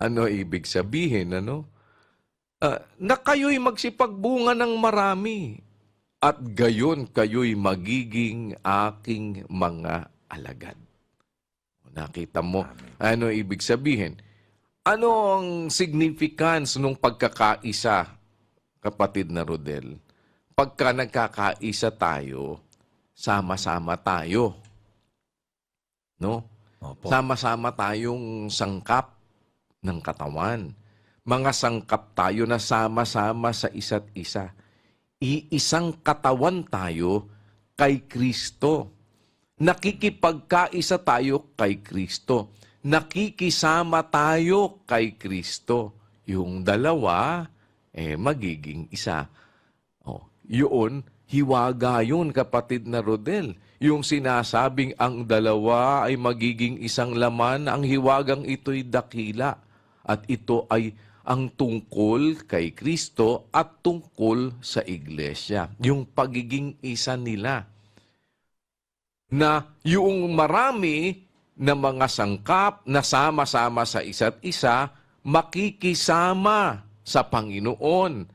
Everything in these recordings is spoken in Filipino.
Ano ibig sabihin, ano? Na kayo'y magsipagbunga ng marami at gayon kayo'y magiging aking mga alagad. Nakita mo, Amen. ano ibig sabihin? Ano ang significance nung pagkakaisa, kapatid na Rodel? Pagka nagkakaisa tayo, sama-sama tayo. No? Opo. Sama-sama tayong sangkap ng katawan. Mga sangkap tayo na sama-sama sa isa't isa. Iisang katawan tayo kay Kristo. Nakikipagkaisa tayo kay Kristo. Nakikisama tayo kay Kristo. Yung dalawa, magiging isa. Yun, hiwaga yun, kapatid na Rodel. Yung sinasabing ang dalawa ay magiging isang laman, ang hiwagang ito'y dakila. At ito ay ang tungkol kay Kristo at tungkol sa iglesia. Yung pagiging isa nila. Na yung marami na mga sangkap na sama-sama sa isa't isa, makikisama sa Panginoon.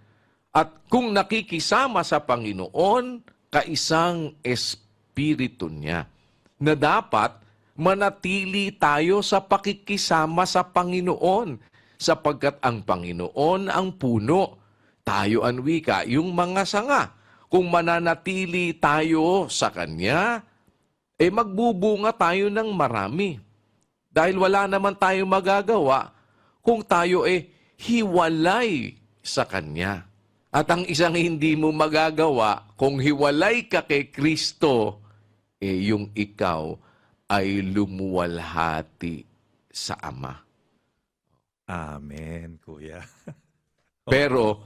At kung nakikisama sa Panginoon, kaisang espiritu niya, na dapat manatili tayo sa pakikisama sa Panginoon, sapagkat ang Panginoon ang puno, tayo ang wika, yung mga sanga. Kung mananatili tayo sa Kanya, magbubunga tayo ng marami. Dahil wala naman tayo magagawa kung tayo hiwalay sa Kanya. At ang isang hindi mo magagawa, kung hiwalay ka kay Kristo, yung ikaw ay lumuwalhati sa Ama. Amen, Kuya. Pero,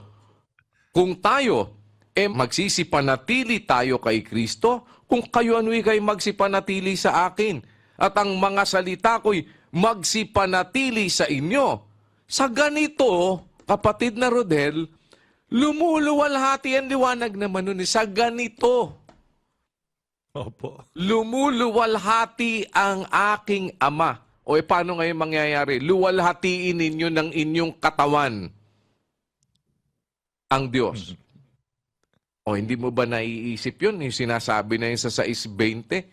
kung tayo, magsisipanatili tayo kay Kristo, kung kayo ano'y kay magsipanatili sa akin, at ang mga salita ko'y magsipanatili sa inyo, sa ganito, kapatid na Rodel, lumuluwalhati ang liwanag naman nun. Sa ganito, Opo. lumuluwalhati ang aking Ama. O paano ngayon mangyayari? Luwalhatiin ninyo ng inyong katawan ang Diyos. O hindi mo ba naiisip yun? Yung sinasabi na yun sa 6:20.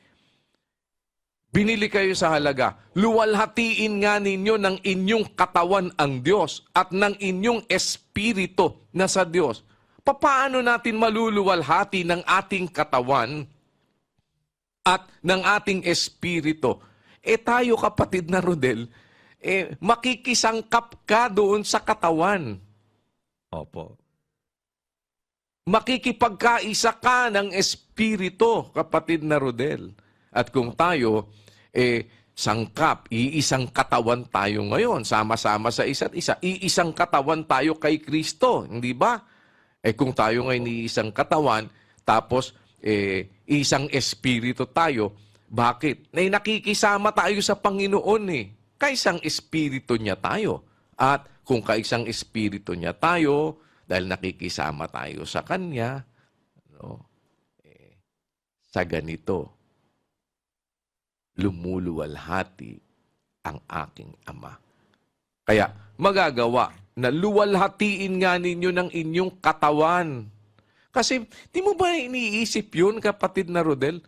Binili kayo sa halaga. Luwalhatiin nga ninyo ng inyong katawan ang Diyos at ng inyong espiritu na sa Diyos. Paano natin maluluwalhati ng ating katawan at ng ating espiritu? Tayo, kapatid na Rodel, makikisangkap ka doon sa katawan. Opo. Makikipagkaisa ka ng espiritu, kapatid na Rodel. At kung tayo, sangkap, iisang katawan tayo ngayon, sama-sama sa isa't isa, iisang katawan tayo kay Kristo, hindi ba? Kung tayo ngayon iisang katawan, tapos isang espiritu tayo, bakit? Nakikisama tayo sa Panginoon kaisang espiritu niya tayo. At kung kaisang espiritu niya tayo, dahil nakikisama tayo sa Kanya, sa ganito, lumuluwalhati ang aking Ama. Kaya magagawa na luwalhatiin nga ninyo ng inyong katawan. Kasi di mo ba iniisip yun, kapatid na Rodel?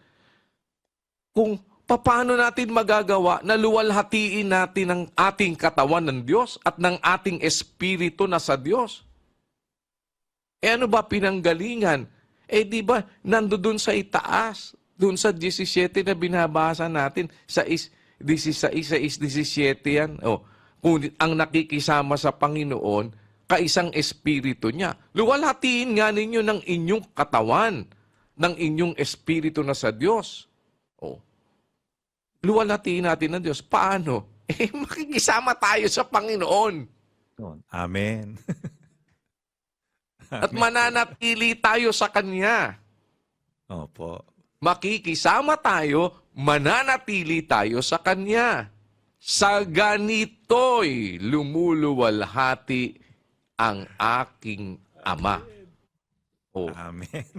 Kung paano natin magagawa na luwalhatiin natin ang ating katawan ng Diyos at ng ating espiritu na sa Diyos? Ano ba pinanggalingan? Di ba nandoon sa itaas, doon sa 17 na binabasa natin, sa 16, 17 yan. Kung ang nakikisama sa Panginoon, kaisang espiritu niya. Luwalhatiin nga ninyo ng inyong katawan, ng inyong espiritu na sa Diyos. Luwalhatiin natin ng Diyos. Paano? Makikisama tayo sa Panginoon. Amen. At mananatili tayo sa Kanya. Opo. Makikisama tayo, mananatili tayo sa Kanya. Sa ganito'y lumuluwalhati ang aking Ama. Amen.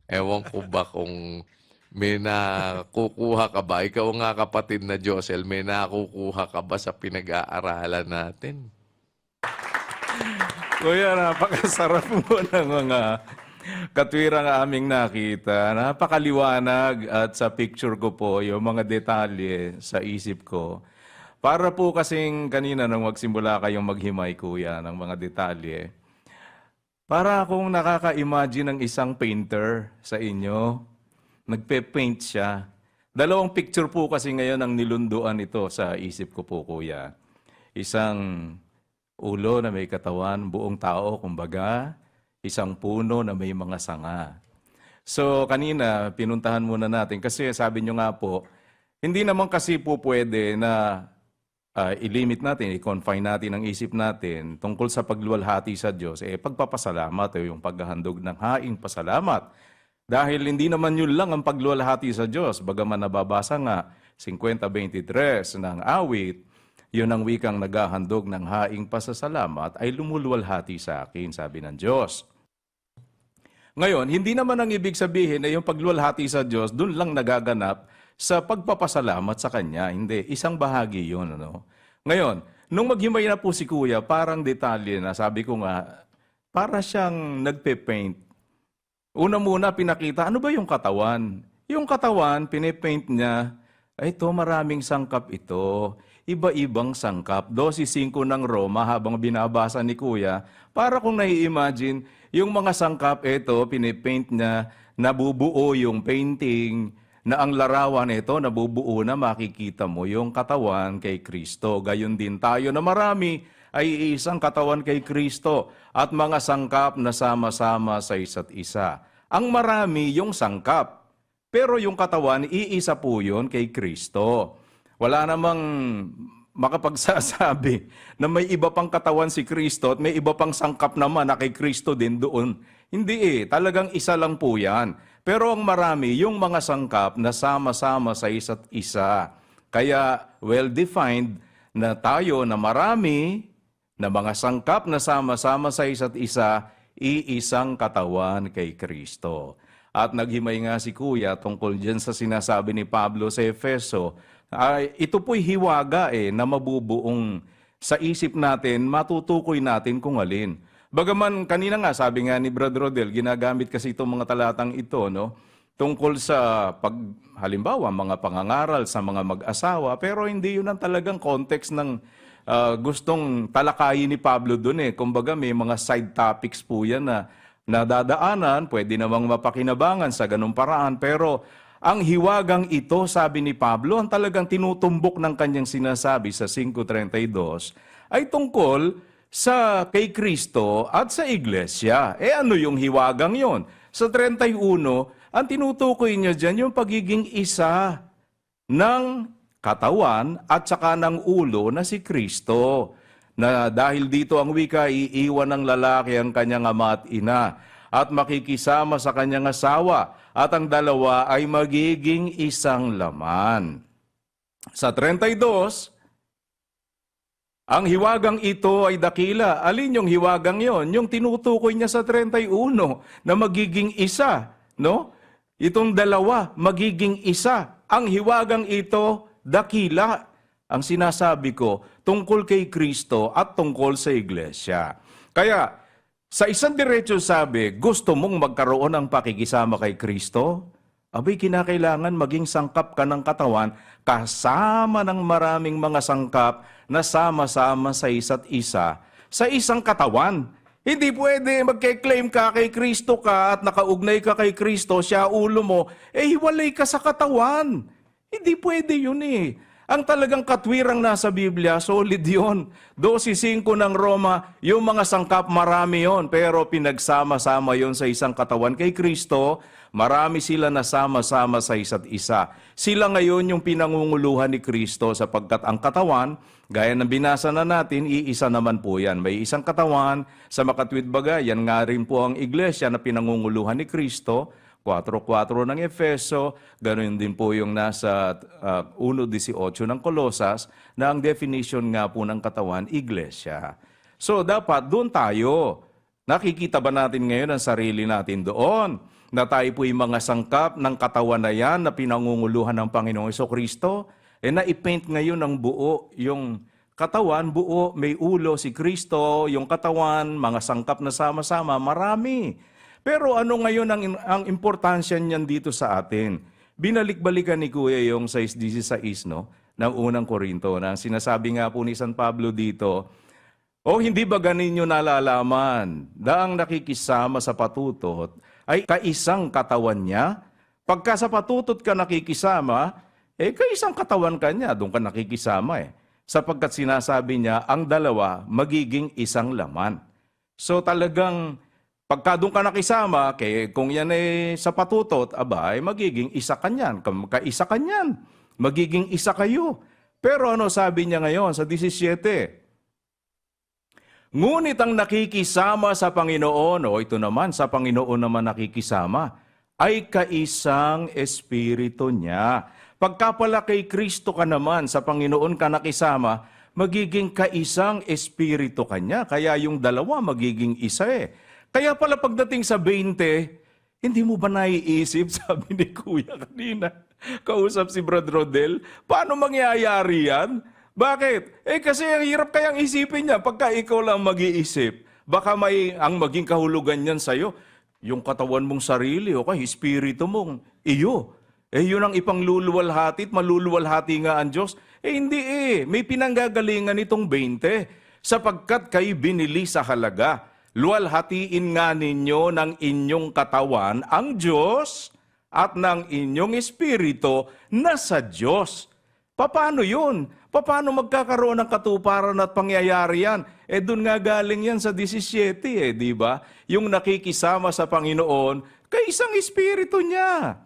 Ewan ko ba kung May nakukuha ka ba? Ikaw nga kapatid na Josel, may nakukuha ka ba sa pinag-aaralan natin? Kuya, napakasarap po ng mga katwirang aming nakita. Napakaliwanag at sa picture ko po yung mga detalye sa isip ko. Para po kasing kanina nung magsimula kayong maghimay, kuya, ng mga detalye, para akong nakaka-imagine ng isang painter sa inyo. Nagpe-paint siya. Dalawang picture po kasi ngayon ang nilunduan ito sa isip ko po, kuya. Isang ulo na may katawan, buong tao, kumbaga. Isang puno na may mga sanga. So, kanina, pinuntahan muna natin kasi sabi nyo nga po, hindi naman kasi po pwede na i-limit natin, i-confine natin ang isip natin tungkol sa pagluwalhati sa Diyos, pagpapasalamat o yung paghahandog ng haing pasalamat. Dahil hindi naman yun lang ang pagluwalhati sa Diyos. Bagaman nababasa nga, 50:23 ng awit, yun ang wikang naghahandog ng haing pasasalamat ay lumuluwalhati sa akin, sabi ng Diyos. Ngayon, hindi naman ang ibig sabihin na yung pagluwalhati sa Diyos, dun lang nagaganap sa pagpapasalamat sa Kanya. Hindi, isang bahagi yun. Ano? Ngayon, nung maghimay na po si Kuya, parang detalye na, sabi ko nga, para siyang nagpe-paint. Una muna pinakita, ano ba yung katawan? Yung katawan, pinipaint niya, ay ito, maraming sangkap ito. Iba-ibang sangkap. 12:5 ng Roma habang binabasa ni Kuya, para kung nai-imagine, yung mga sangkap, ito, pinipaint niya, nabubuo yung painting, na ang larawan ito, nabubuo na makikita mo yung katawan kay Kristo. Gayon din tayo na marami ay isang katawan kay Kristo at mga sangkap na sama-sama sa isa't isa. Ang marami yung sangkap, pero yung katawan, iisa po yun kay Kristo. Wala namang makapagsasabi na may iba pang katawan si Kristo at may iba pang sangkap naman na kay Kristo din doon. Hindi talagang isa lang po yan. Pero ang marami, yung mga sangkap na sama-sama sa isa't isa. Kaya well-defined na tayo na marami, na mga sangkap na sama-sama sa isa't isa, iisang katawan kay Kristo. At naghimay nga si Kuya tungkol dyan sa sinasabi ni Pablo sa Efeso, ito po'y hiwaga na mabubuong sa isip natin, matutukoy natin kung alin. Bagaman kanina nga, sabi nga ni Brother Rodel, ginagamit kasi itong mga talatang ito, no? Tungkol sa halimbawa, mga pangangaral sa mga mag-asawa, pero hindi yun ang talagang context ng gustong talakayin ni Pablo doon Kumbaga may mga side topics po yan na nadadaanan, pwede namang mapakinabangan sa ganung paraan. Pero ang hiwagang ito, sabi ni Pablo, ang talagang tinutumbok ng kanyang sinasabi sa 5:32, ay tungkol sa kay Kristo at sa iglesia. Ano yung hiwagang yon? Sa 31, ang tinutukoy niya dyan yung pagiging isa ng katawan at saka ng ulo na si Kristo. Na dahil dito ang wika, iiwan ng lalaki ang kanyang ama at ina at makikisama sa kanyang asawa at ang dalawa ay magiging isang laman. Sa 32, ang hiwagang ito ay dakila. Alin yung hiwagang yon? Yung tinutukoy niya sa 31 na magiging isa. No? Itong dalawa, magiging isa. Ang hiwagang ito, dakila. Ang sinasabi ko, tungkol kay Kristo at tungkol sa iglesia. Kaya, sa isang diretso sabi, gusto mong magkaroon ng pakikisama kay Kristo? Abay, kinakailangan maging sangkap ka ng katawan kasama ng maraming mga sangkap na sama-sama sa isa't isa sa isang katawan. Hindi pwede magke-claim ka kay Kristo ka at nakaugnay ka kay Kristo, siya ulo mo, hiwalay ka sa katawan. Hindi pwede yun Ang talagang katwirang nasa Biblia, solid yun. 12:5 ng Roma, yung mga sangkap marami yon, pero pinagsama-sama yon sa isang katawan kay Kristo. Marami sila na sama-sama sa isa't isa. Sila ngayon yung pinangunguluhan ni Kristo sapagkat ang katawan, gaya ng binasa na natin, iisa naman po yan. May isang katawan sa makatwid bagay, yan nga rin po ang iglesia na pinangunguluhan ni Kristo. 4:4 ng Efeso, ganoon din po yung nasa 1:18 ng Kolosas, na ang definition nga po ng katawan, iglesia. So dapat doon tayo. Nakikita ba natin ngayon ang sarili natin doon? na tayo po'y mga sangkap ng katawan na yan na pinangunguluhan ng Panginoong Jesucristo, naipaint ngayon ng buo yung katawan, buo, may ulo si Kristo, yung katawan, mga sangkap na sama-sama, marami. Pero ano ngayon ang importansya niyan dito sa atin? Binalik-balikan ni Kuya yung 6:16, no, ng unang Korinto, na sinasabi nga po ni San Pablo dito, hindi ba ganinyo nalalaman na ang nakikisama sa patutot ay kaisang katawan niya? Pagka sa patutot ka nakikisama, kaisang katawan ka niya, doon ka nakikisama Sapagkat sinasabi niya, ang dalawa magiging isang laman. So talagang, pagka doon ka nakisama, kung yan sa patutot, magiging isa ka niyan, kaisa ka niyan, magiging isa kayo. Pero ano sabi niya ngayon sa 17? Ngunit ang nakikisama sa Panginoon, ito naman, sa Panginoon naman nakikisama, ay kaisang espiritu niya. Pagka pala kay Kristo ka naman, sa Panginoon ka nakisama, magiging kaisang espiritu ka niya. Kaya yung dalawa magiging isa Kaya pala pagdating sa 20, hindi mo ba naiisip, sabi ni Kuya kanina, kausap si Brad Rodel, paano mangyayari yan? Bakit? Kasi ang hirap kayang isipin niya pagka ikaw lang mag-iisip. Baka ang maging kahulugan niyan sa'yo, yung katawan mong sarili o espiritu mong iyo. Yun ang ipangluluwalhati at maluluwalhati nga ang Diyos. Hindi May pinanggagalingan itong 20 sapagkat kayo binili sa halaga. Luwalhatiin nga ninyo ng inyong katawan ang Diyos at ng inyong espiritu na sa Diyos. Paano yun? Paano magkakaroon ng katuparan at pangyayari yan? Doon nga galing yan sa 17 di ba? Yung nakikisama sa Panginoon, kaisang espiritu niya.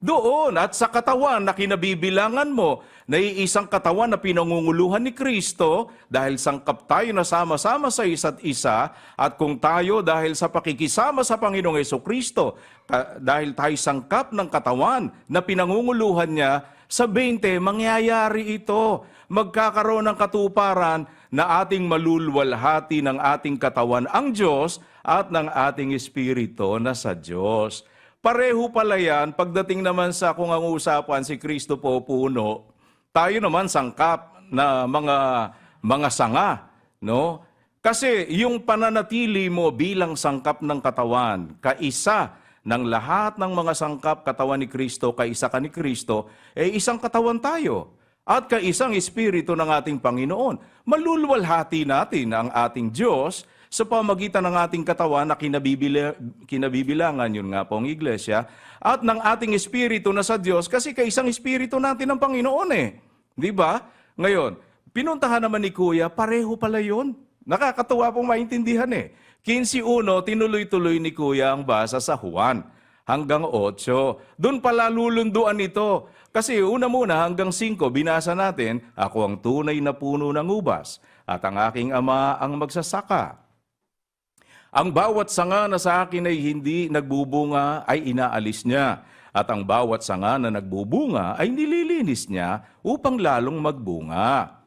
Doon at sa katawan na kinabibilangan mo, naiisang katawan na pinangunguluhan ni Kristo dahil sangkap tayo na sama-sama sa isa't isa at kung tayo dahil sa pakikisama sa Panginoong Jesucristo, dahil tayo sangkap ng katawan na pinangunguluhan niya, sa 20, mangyayari ito. Magkakaroon ng katuparan na ating malulwalhati ng ating katawan ang Diyos at ng ating espiritu na sa Diyos. Pareho pala yan, pagdating naman sa kung ang usapan si Kristo po puno, tayo naman sangkap na mga sanga, no? Kasi yung pananatili mo bilang sangkap ng katawan, kaisa ng lahat ng mga sangkap katawan ni Kristo, kaisa ka ni Kristo, isang katawan tayo. At kaisang espiritu ng ating Panginoon. Malulwalhati natin ang ating Diyos sa pamagitan ng ating katawan na kinabibilangan, yun nga pong iglesia, at ng ating espiritu na sa Diyos kasi kaisang espiritu natin ng Panginoon Di ba? Ngayon, pinuntahan naman ni Kuya, pareho pala yun. Nakakatuwa pong maintindihan 15:1, tinuloy-tuloy ni Kuya ang basa sa Juan hanggang 8. Doon pala lulunduan ito. Kasi una muna hanggang 5, binasa natin, ako ang tunay na puno ng ubas at ang aking ama ang magsasaka. Ang bawat sanga na sa akin ay hindi nagbubunga ay inaalis niya. At ang bawat sanga na nagbubunga ay nililinis niya upang lalong magbunga.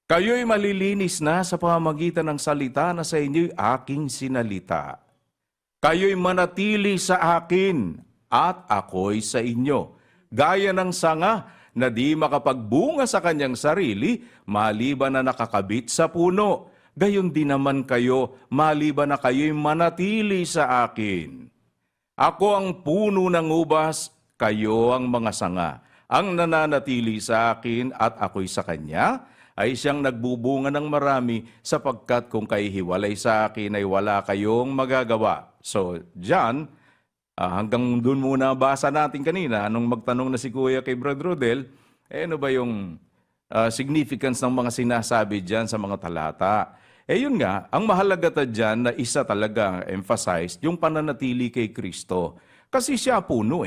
Kayo'y malilinis na sa pamamagitan ng salita na sa inyo'y aking sinalita. Kayo'y manatili sa akin at ako'y sa inyo. Gaya ng sanga na di makapagbunga sa kanyang sarili, maliban na nakakabit sa puno. Gayon din naman kayo, maliban na kayo'y manatili sa akin. Ako ang puno ng ubas, kayo ang mga sanga. Ang nananatili sa akin at ako'y sa kanya, ay siyang nagbubunga ng marami sapagkat kung kayo hiwalay sa akin ay wala kayong magagawa. So, dyan, hanggang dun muna basa natin kanina, nung magtanong na si Kuya kay Brad Rodel, ano ba yung significance ng mga sinasabi dyan sa mga talata? Yun nga, ang mahalaga dyan na isa talaga emphasized, yung pananatili kay Kristo. Kasi siya puno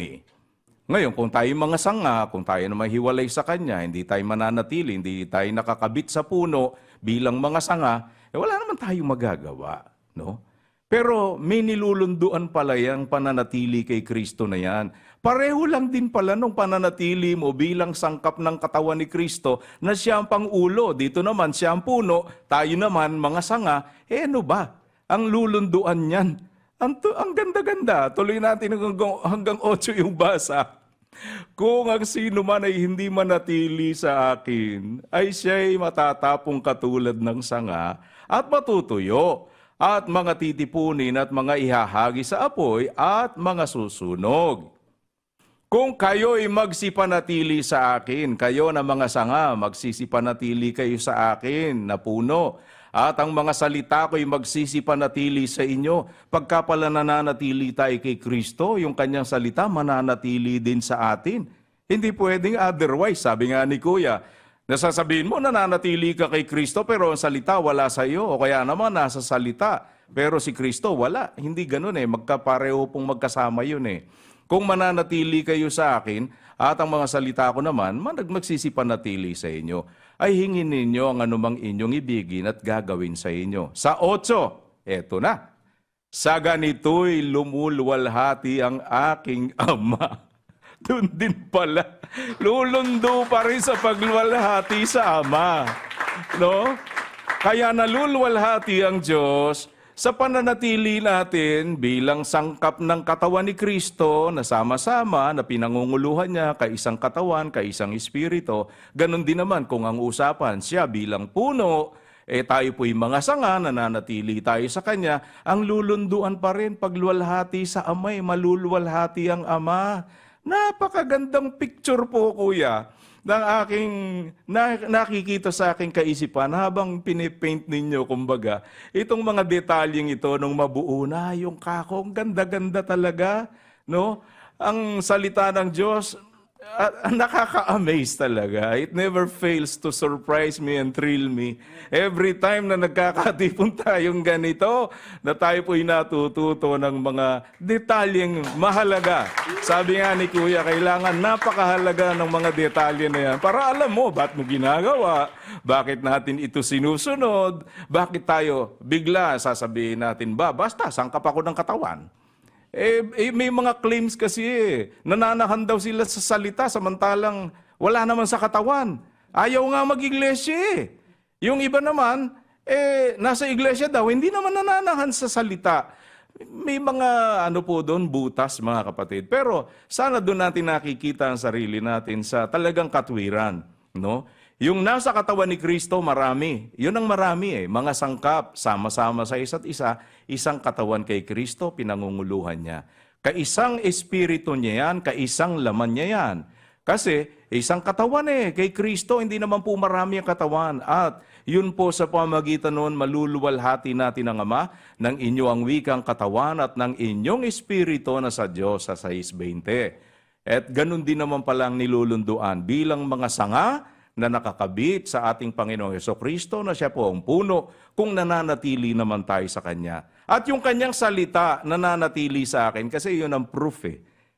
Ngayon, kung tayo mga sanga, kung tayo na mahiwalay sa Kanya, hindi tayo mananatili, hindi tayo nakakabit sa puno bilang mga sanga, wala naman tayong magagawa. No? Pero may nilulunduan pala yung pananatili kay Kristo na yan. Pareho lang din pala nung pananatili mo bilang sangkap ng katawan ni Kristo na siya ang pangulo. Dito naman siya ang puno, tayo naman mga sanga. Ano ba? Ang lulunduan niyan Ang ganda-ganda. Tuloy natin hanggang 8 yung basa. Kung ang sino man ay hindi manatili sa akin, ay siya'y matatapong katulad ng sanga at matutuyo, at mga titipunin at mga ihahagi sa apoy at mga susunog. Kung kayo'y magsipanatili sa akin, kayo na mga sanga, magsisipanatili kayo sa akin na puno, at ang mga salita ko'y magsisipanatili sa inyo. Pagka pala nananatili tayo kay Kristo, yung kanyang salita mananatili din sa atin. Hindi pwedeng otherwise. Sabi nga ni Kuya, nasasabihin mo nananatili ka kay Kristo pero ang salita wala sa iyo. O kaya naman nasa salita pero si Kristo wala. Hindi ganun magkapareho pong magkasama yun Kung mananatili kayo sa akin at ang mga salita ko naman, magsisipanatili sa inyo, ay hingin ninyo ang anumang inyong ibigin at gagawin sa inyo. Sa 8, eto na. Sa ganito'y lumulwalhati ang aking Ama. Doon din pala. Lulundo pa rin sa pagluwalhati sa Ama. No? Kaya nalulwalhati ang Diyos sa pananatili natin bilang sangkap ng katawan ni Kristo na sama-sama na pinangunguluhan niya kaisang katawan, kaisang espiritu. Ganon din naman kung ang usapan siya bilang puno, tayo po'y mga sanga, nananatili tayo sa Kanya, ang lulunduan pa rin pagluwalhati sa Ama'y maluluwalhati ang Ama. Napakagandang picture po, Kuya, ng aking nakikita sa aking kaisipan habang pinipaint ninyo, kumbaga, itong mga detalyeng ito nung mabuo na yung kako, ang ganda-ganda talaga, no? Ang salita ng Diyos, nakaka-amaze talaga. It never fails to surprise me and thrill me. Every time na nagkakatipon tayong ganito, na tayo po'y natututo ng mga detalyeng mahalaga. Sabi nga ni Kuya, kailangan napakahalaga ng mga detalye na yan para alam mo, ba't mo ginagawa, bakit natin ito sinusunod, bakit tayo bigla sasabihin natin ba, basta sangkap ako ng katawan. May mga claims kasi nananahan daw sila sa salita samantalang wala naman sa katawan. Ayaw nga mag-iglesia Yung iba naman, nasa iglesia daw, hindi naman nananahan sa salita. May mga po doon, butas mga kapatid. Pero sana doon natin nakikita ang sarili natin sa talagang katwiran. No? Yung nasa katawan ni Kristo, marami. Yun ang marami Mga sangkap, sama-sama sa isa't isa, isang katawan kay Kristo, pinangunguluhan niya. Kaisang espiritu niya yan, kaisang laman niya yan. Kasi isang katawan kay Kristo, hindi naman po marami ang katawan. At yun po sa pamagitan noon, maluluwalhati natin ang Ama ng inyo ang wikang katawan at ng inyong espiritu na sa Diyos sa 6:20. At ganun din naman palang nilulunduan bilang mga sanga na nakakabit sa ating Panginoong Hesukristo na siya po ang puno kung nananatili naman tayo sa Kanya. At yung Kanyang salita nananatili sa akin kasi yun ang proof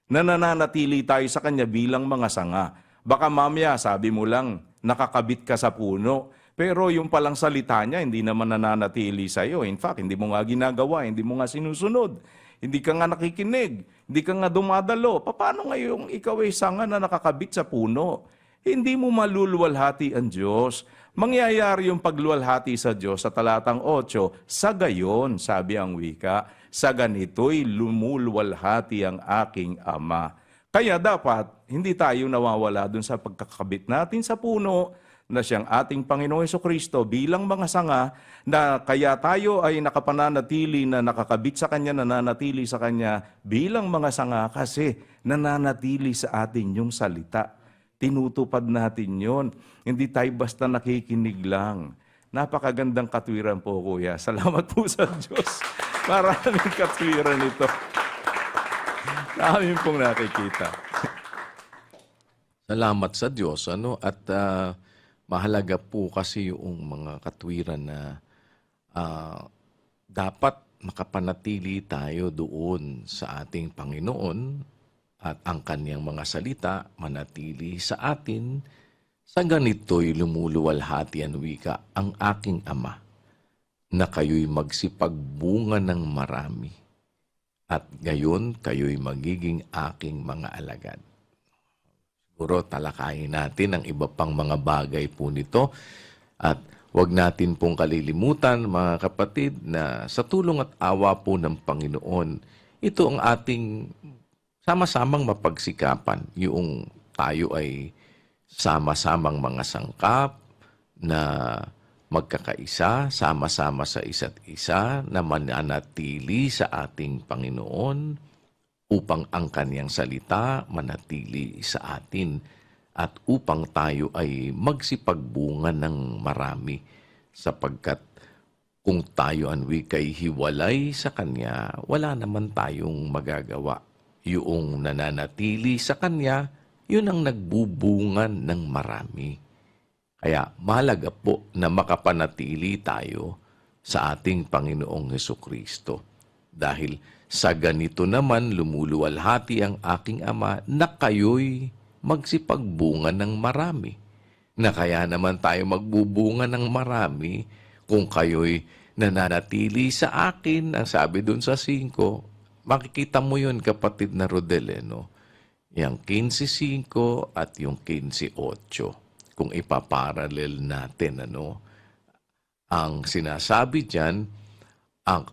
na nananatili tayo sa Kanya bilang mga sanga. Baka mamaya sabi mo lang nakakabit ka sa puno pero yung palang salita niya hindi naman nananatili sa iyo. In fact, hindi mo nga ginagawa, hindi mo nga sinusunod. Hindi ka nga nakikinig, hindi ka nga dumadalo. Paano ngayong ikaw ay sanga na nakakabit sa puno? Hindi mo maluluwalhati ang Diyos. Mangyayari yung pagluwalhati sa Diyos sa talatang 8, sa gayon, sabi ang wika, sa ganito'y lumuluwalhati ang aking Ama. Kaya dapat, hindi tayo nawawala dun sa pagkakabit natin sa puno na siyang ating Panginoong Hesukristo bilang mga sanga na kaya tayo ay nakapananatili na nakakabit sa Kanya, nananatili sa Kanya bilang mga sanga kasi nananatili sa atin yung salita. Tinutupad natin yon. Hindi tayo basta nakikinig lang. Napakagandang katwiran po, Kuya. Salamat po sa Diyos. Maraming katwiran ito. Namin pong nakikita. Salamat sa Diyos. At mahalaga po kasi yung mga katwiran na dapat makapanatili tayo doon sa ating Panginoon at ang Kanyang mga salita manatili sa atin. Sa ganito'y lumuluwalhati ang wika, ang aking Ama, na kayo'y magsipagbunga ng marami, at gayon kayo'y magiging aking mga alagad. Siguro talakayin natin ang iba pang mga bagay po nito, at Huwag natin pong kalilimutan, mga kapatid, na sa tulong at awa po ng Panginoon, ito ang ating sama-samang mapagsikapan. Yung tayo ay sama-samang mga sangkap na magkakaisa, sama-sama sa isa't isa, na mananatili sa ating Panginoon upang ang kanyang salita manatili sa atin at upang tayo ay magsipagbunga ng marami sapagkat kung tayo anwi kay hiwalay sa Kanya, wala naman tayong magagawa. Yung nananatili sa Kanya, yun ang nagbubungan ng marami. Kaya mahalaga po na makapanatili tayo sa ating Panginoong Hesukristo. Dahil sa ganito naman lumuluwalhati ang aking Ama na kayo'y magsipagbunga ng marami. Na kaya naman tayo magbubunga ng marami kung kayo'y nananatili sa akin. Ang sabi dun sa 5, makikita mo yun kapatid na Rodel, no? Yung 15:5 at yung 15:8. Kung ipaparallel natin, ang sinasabi diyan, ang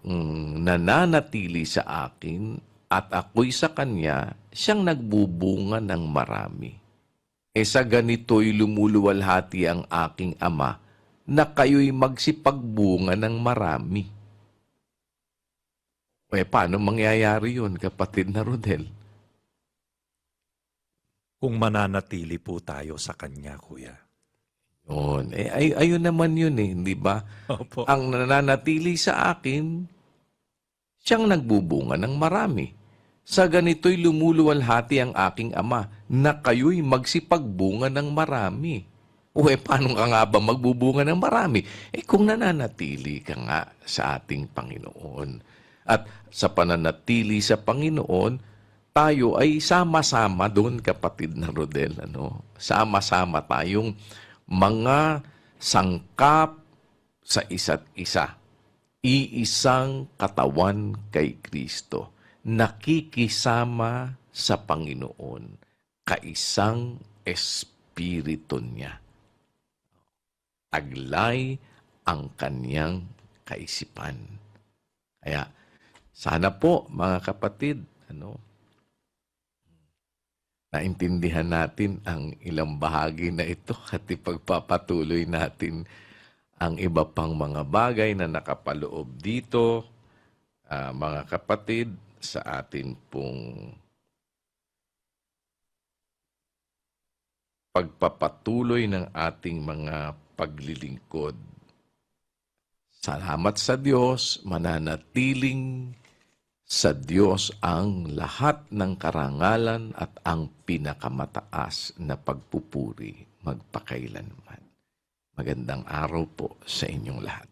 nananatili sa akin at ako'y sa kanya, siyang nagbubunga ng marami. Sa ganito'y lumuluwalhati ang aking Ama, na kayo'y magsipagbunga ng marami. Paano mangyayari yun, kapatid na Rodel? Kung mananatili po tayo sa Kanya, Kuya. Yun. Ayun naman yun di ba? Opo. Ang nananatili sa akin, siyang nagbubunga ng marami. Sa ganito'y lumuluwalhati ang aking Ama, na kayo'y magsipagbunga ng marami. Paano ka nga ba magbubunga ng marami? Kung nananatili ka nga sa ating Panginoon. At sa pananatili sa Panginoon, tayo ay sama-sama doon, kapatid na Rodel. Sama-sama tayong mga sangkap sa isa't isa. Iisang katawan kay Kristo. Nakikisama sa Panginoon. Kaisang Espiritu niya. Taglay ang kanyang kaisipan. Kaya, sana po, mga kapatid, naintindihan natin ang ilang bahagi na ito at ipagpapatuloy natin ang iba pang mga bagay na nakapaloob dito, mga kapatid, sa atin pong pagpapatuloy ng ating mga paglilingkod. Salamat sa Diyos, mananatiling sa Diyos ang lahat ng karangalan at ang pinakamataas na pagpupuri magpakailanman. Magandang araw po sa inyong lahat.